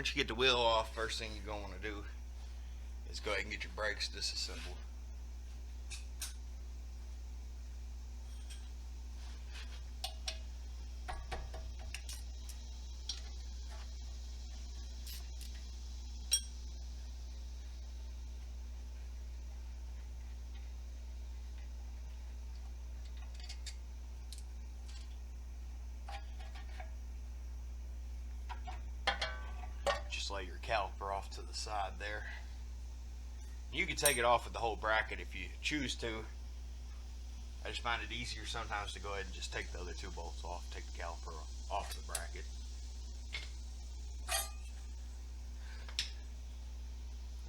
once you get the wheel off, first thing you're going to want to do is go ahead and get your brakes disassembled. Just lay your caliper off to the side there. You can take it off with the whole bracket if you choose to. I just find it easier sometimes to go ahead and just take the other two bolts off, take the caliper off the bracket.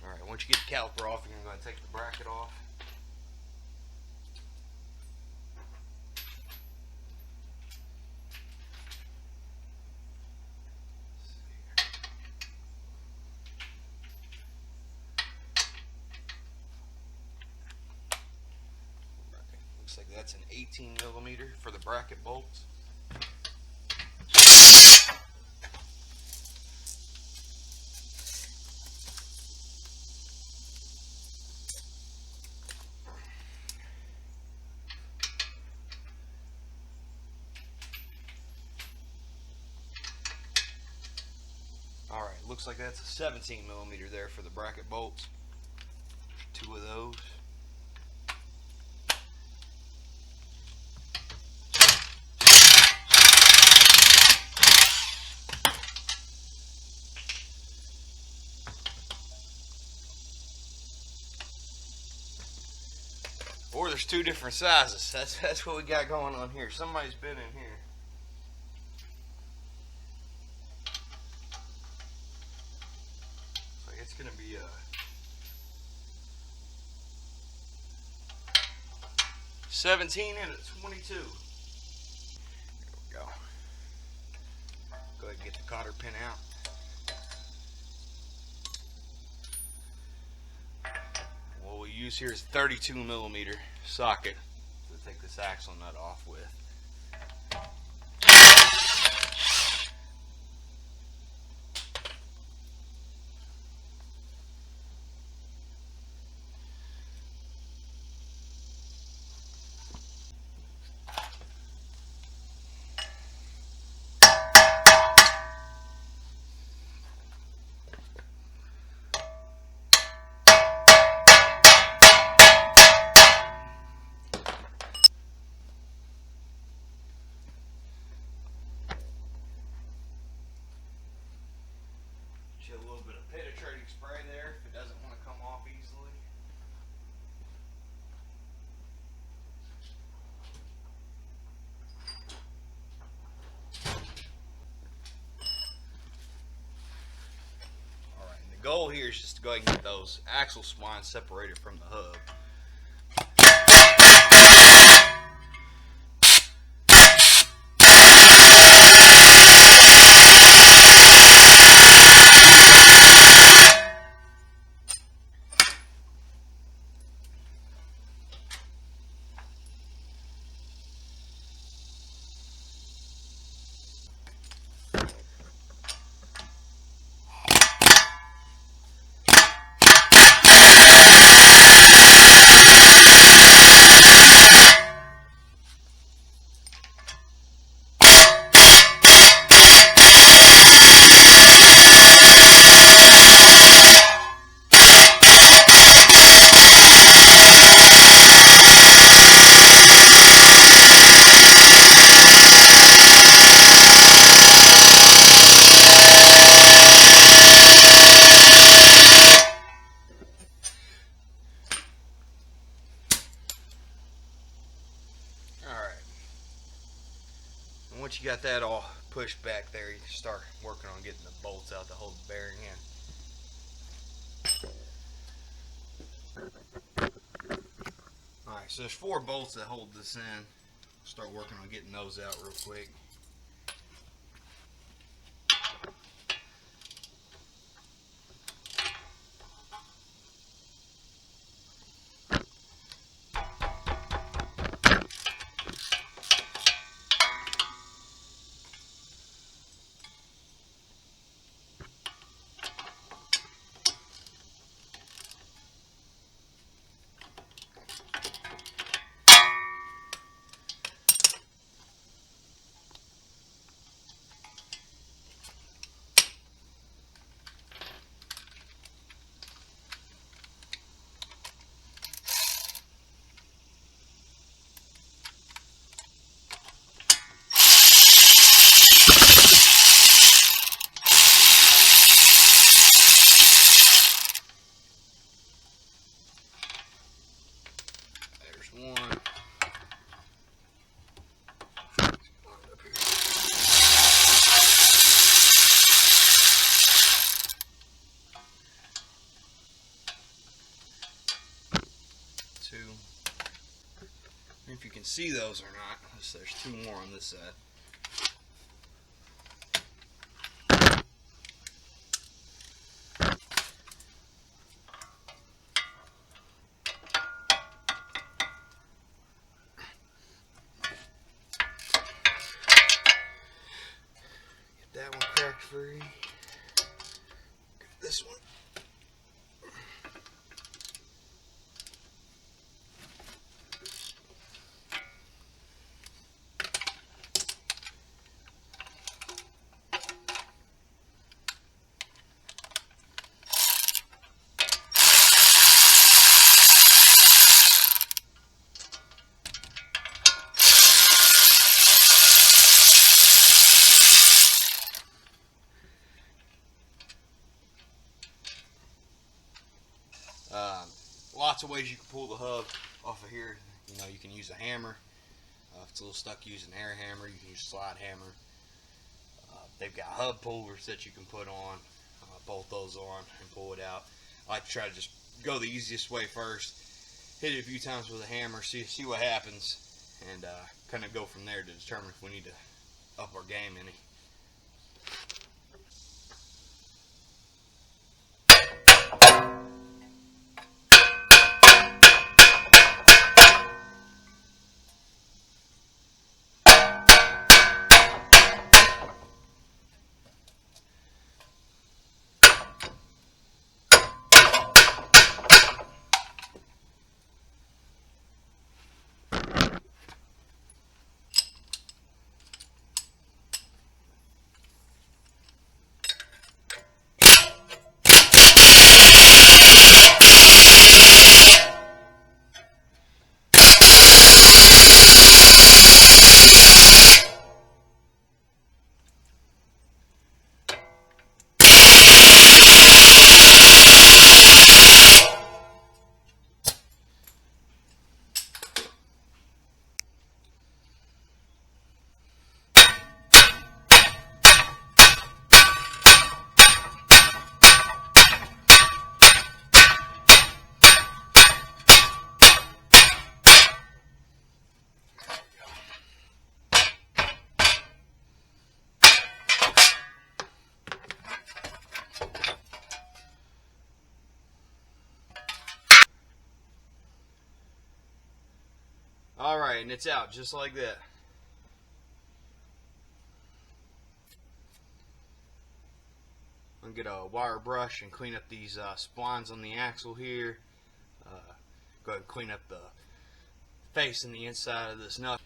Alright, once you get the caliper off, you're going to take the bracket off. Looks like that's an 18mm for the bracket bolts. Alright, looks like that's a 17mm there for the bracket bolts. Two of those. Or there's two different sizes. That's what we got going on here. Somebody's been in here. So it's going to be a 17 and a 22. There we go. Go ahead and get the cotter pin out. What we use here is 32mm socket to take this axle nut off with. A little bit of penetrating spray there if it doesn't want to come off easily. Alright, and the goal here is just to go ahead and get those axle splines separated from the hub. Once you got that all pushed back there, you can start working on getting the bolts out to hold the bearing in. Alright, so there's 4 bolts that hold this in. Start working on getting those out real quick. 2. If you can see those or not, there's 2 more on this side. Get that one cracked free. Get this one. Lots of ways you can pull the hub off of here. You know, you can use a hammer. If it's a little stuck, use an air hammer. You can use a slide hammer. They've got hub pullers that you can put on, bolt those on and pull it out. I like to try to just go the easiest way first, hit it a few times with a hammer, see what happens, and kind of go from there to determine if we need to up our game any. Alright, and it's out just like that. I'm going to get a wire brush and clean up these splines on the axle here. Go ahead and clean up the face and the inside of this nut.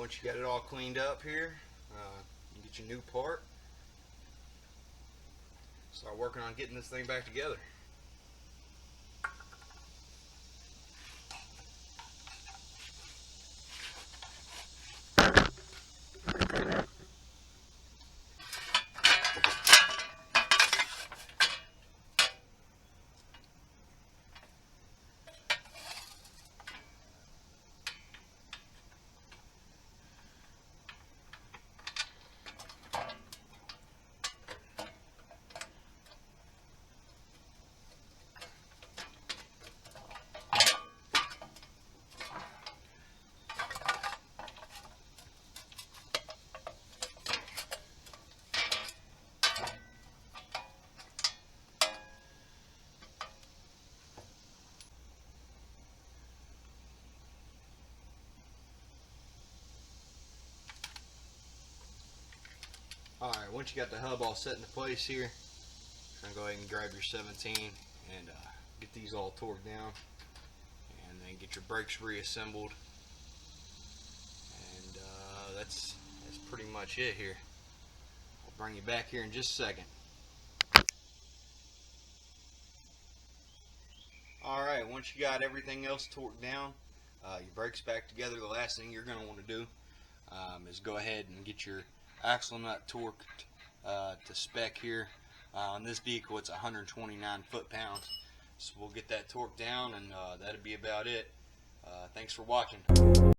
once you got it all cleaned up here, you get your new part. Start working on getting this thing back together. Alright, once you got the hub all set into place here, you're going to go ahead and grab your 17 and get these all torqued down, and then get your brakes reassembled, and that's pretty much it here. I'll bring you back here in just a second. Alright, once you got everything else torqued down, your brakes back together, the last thing you're going to want to do is go ahead and get your axle nut torqued to spec here. On this vehicle it's 129 foot-pounds, so we'll get that torqued down, and that'll be about it. Thanks for watching.